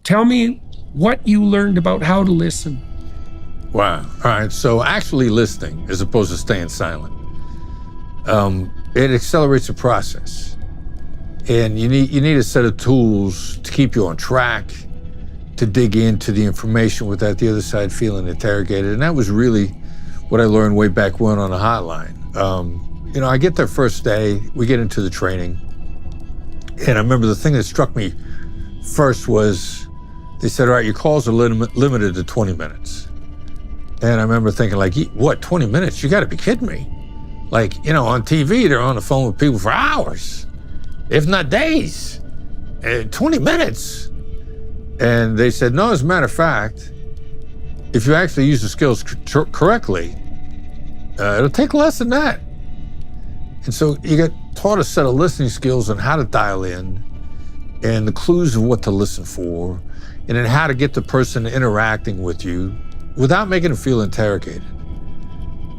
tell me what you learned about how to listen. Wow. All right. So actually listening as opposed to staying silent, it accelerates the process. And you need a set of tools to keep you on track, to dig into the information without the other side feeling interrogated. And that was really what I learned way back when on the hotline. I get there first day, we get into the training. And I remember the thing that struck me first was they said, all right, your calls are limited to 20 minutes. And I remember thinking like, what, 20 minutes? You gotta be kidding me. Like, on TV, they're on the phone with people for hours, if not days. 20 minutes. And they said, no, as a matter of fact, if you actually use the skills correctly, it'll take less than that. And so you get taught a set of listening skills on how to dial in and the clues of what to listen for, and then how to get the person interacting with you without making them feel interrogated.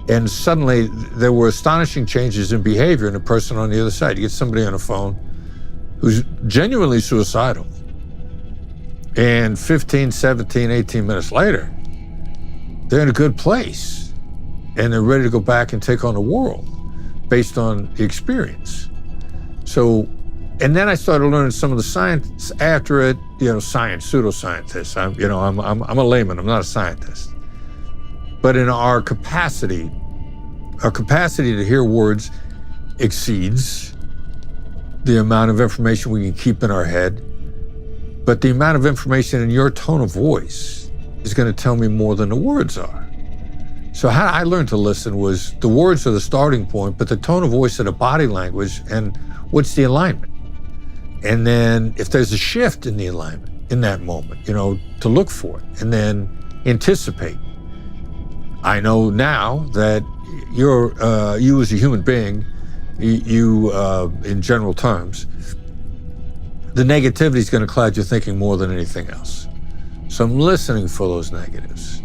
And suddenly there were astonishing changes in behavior in the person on the other side. You get somebody on the phone who's genuinely suicidal. And 15, 17, 18 minutes later, they're in a good place and they're ready to go back and take on the world based on the experience. So, and then I started learning some of the science after it, science, pseudoscientists. I'm a layman, I'm not a scientist. But in our capacity to hear words exceeds the amount of information we can keep in our head. But the amount of information in your tone of voice is going to tell me more than the words are. So how I learned to listen was the words are the starting point, but the tone of voice and the body language and what's the alignment. And then if there's a shift in the alignment in that moment, to look for it and then anticipate. I know now that you as a human being, you in general terms, the negativity is going to cloud your thinking more than anything else. So I'm listening for those negatives.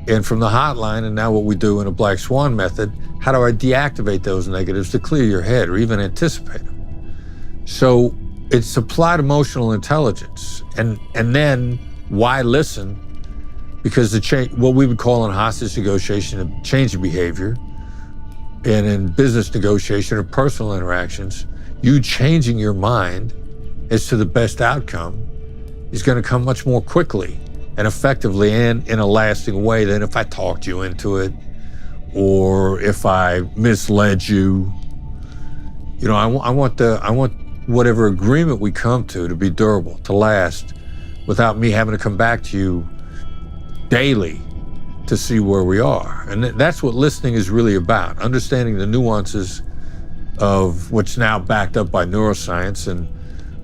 And from the hotline, and now what we do in a Black Swan Method, how do I deactivate those negatives to clear your head or even anticipate them? So it's applied emotional intelligence. And then why listen? Because what we would call in hostage negotiation a change of behavior, and in business negotiation or personal interactions, you changing your mind as to the best outcome is going to come much more quickly and effectively and in a lasting way than if I talked you into it or if I misled you. I want whatever agreement we come to be durable, to last, without me having to come back to you daily to see where we are. And that's what listening is really about, understanding the nuances of what's now backed up by neuroscience and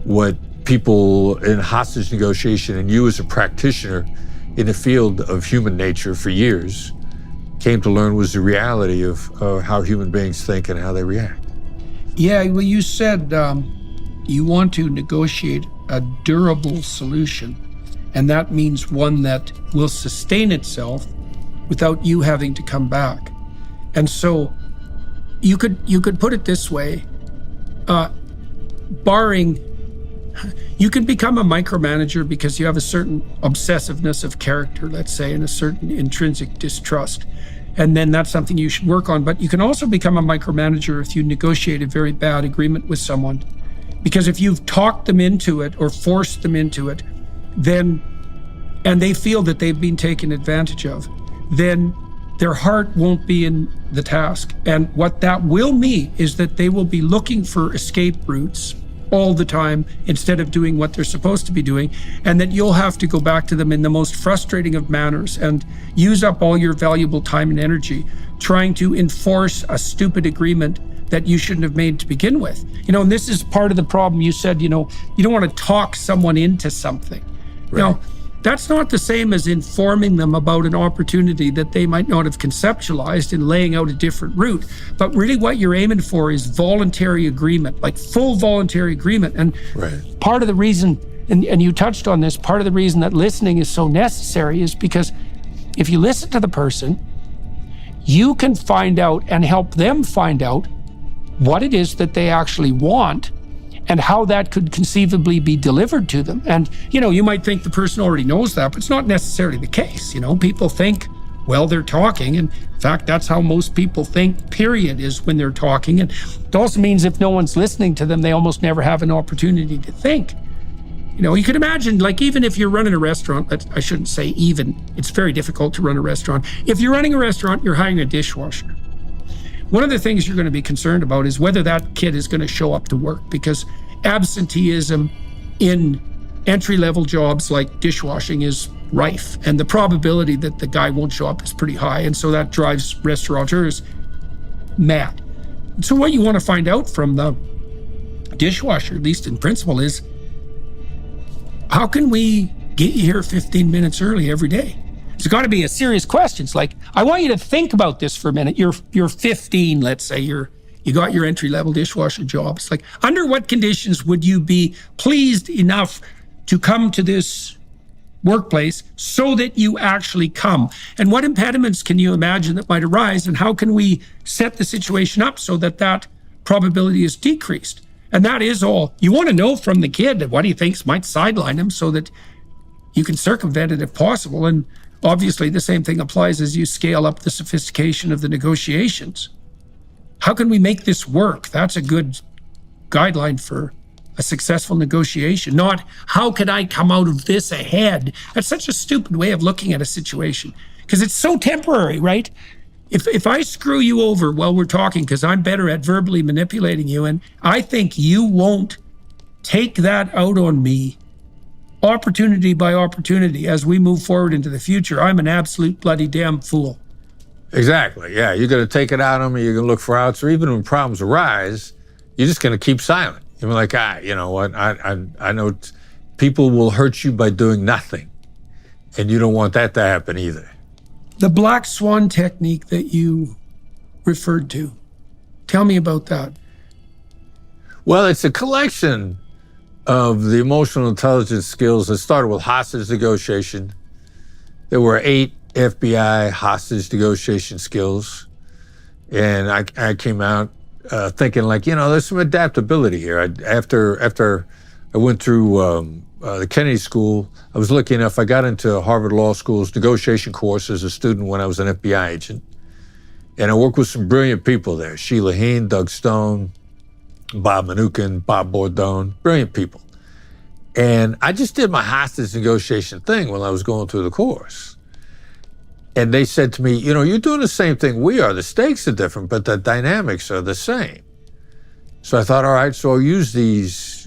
what people in hostage negotiation and you as a practitioner in the field of human nature for years came to learn was the reality of how human beings think and how they react. Yeah, well, you said you want to negotiate a durable solution, and that means one that will sustain itself without you having to come back. And so you could put it this way, you can become a micromanager because you have a certain obsessiveness of character, let's say, and a certain intrinsic distrust. And then that's something you should work on. But you can also become a micromanager if you negotiate a very bad agreement with someone. Because if you've talked them into it or forced them into it, and they feel that they've been taken advantage of, then their heart won't be in the task. And what that will mean is that they will be looking for escape routes all the time instead of doing what they're supposed to be doing, and that you'll have to go back to them in the most frustrating of manners and use up all your valuable time and energy trying to enforce a stupid agreement that you shouldn't have made to begin with. And this is part of the problem. You said, you don't want to talk someone into something. Right. That's not the same as informing them about an opportunity that they might not have conceptualized and laying out a different route. But really what you're aiming for is voluntary agreement, like full voluntary agreement. And right. Part of the reason, and you touched on this, part of the reason that listening is so necessary is because if you listen to the person, you can find out and help them find out what it is that they actually want and how that could conceivably be delivered to them. And, you might think the person already knows that, but it's not necessarily the case. People think, well, they're talking. And in fact, that's how most people think, period, is when they're talking. And it also means if no one's listening to them, they almost never have an opportunity to think. You could imagine, like, even if you're running a restaurant, I shouldn't say even, it's very difficult to run a restaurant. If you're running a restaurant, you're hiring a dishwasher. One of the things you're going to be concerned about is whether that kid is going to show up to work, because absenteeism in entry-level jobs like dishwashing is rife, and the probability that the guy won't show up is pretty high, and so that drives restaurateurs mad. So what you want to find out from the dishwasher, at least in principle, is how can we get you here 15 minutes early every day? It's got to be a serious question. It's like, I want you to think about this for a minute. You're 15, let's say, you got your entry-level dishwasher job. It's like, under what conditions would you be pleased enough to come to this workplace so that you actually come? And what impediments can you imagine that might arise? And how can we set the situation up so that that probability is decreased? And that is all you want to know from the kid, what he thinks might sideline him so that you can circumvent it if possible. And obviously the same thing applies as you scale up the sophistication of the negotiations. How can we make this work? That's a good guideline for a successful negotiation, not how can I come out of this ahead? That's such a stupid way of looking at a situation, because it's so temporary, right? If I screw you over while we're talking because I'm better at verbally manipulating you, and I think you won't take that out on me opportunity by opportunity as we move forward into the future, I'm an absolute bloody damn fool. Exactly, yeah. You're going to take it out on me, you're going to look for outs, or even when problems arise, you're just going to keep silent. You're like, you know what, I know people will hurt you by doing nothing, and you don't want that to happen either. The Black Swan technique that you referred to, tell me about that. Well, it's a collection of the emotional intelligence skills that started with hostage negotiation. There were 8 FBI hostage negotiation skills. And I came out thinking, like, there's some adaptability here. After I went through the Kennedy School, I was lucky enough, I got into Harvard Law School's negotiation course as a student when I was an FBI agent. And I worked with some brilliant people there. Sheila Heen, Doug Stone, Bob Mnookin, Bob Bordone, brilliant people. And I just did my hostage negotiation thing when I was going through the course. And they said to me, you're doing the same thing we are. The stakes are different, but the dynamics are the same. So I thought, all right, so I'll use these.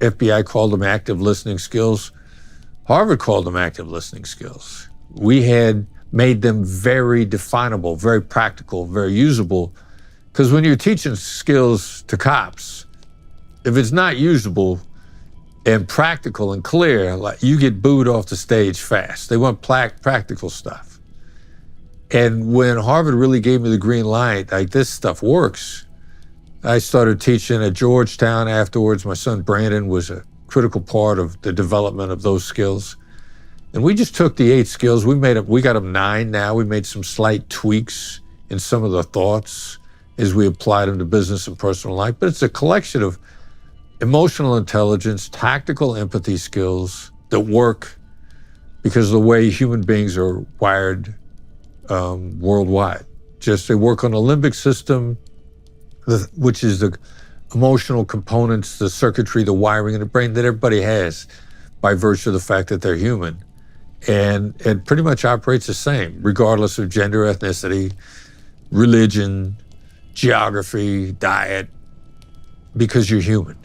FBI called them active listening skills. Harvard called them active listening skills. We had made them very definable, very practical, very usable. Because when you're teaching skills to cops, if it's not usable and practical and clear, like, you get booed off the stage fast. They want practical stuff. And when Harvard really gave me the green light, like, this stuff works, I started teaching at Georgetown afterwards. My son Brandon was a critical part of the development of those skills. And we just took the 8 skills, we got them 9 now. We made some slight tweaks in some of the thoughts as we applied them to business and personal life. But it's a collection of emotional intelligence, tactical empathy skills that work because of the way human beings are wired worldwide. They work on the limbic system, which is the emotional components, the circuitry, the wiring in the brain that everybody has by virtue of the fact that they're human. And it pretty much operates the same, regardless of gender, ethnicity, religion, geography, diet, because you're human.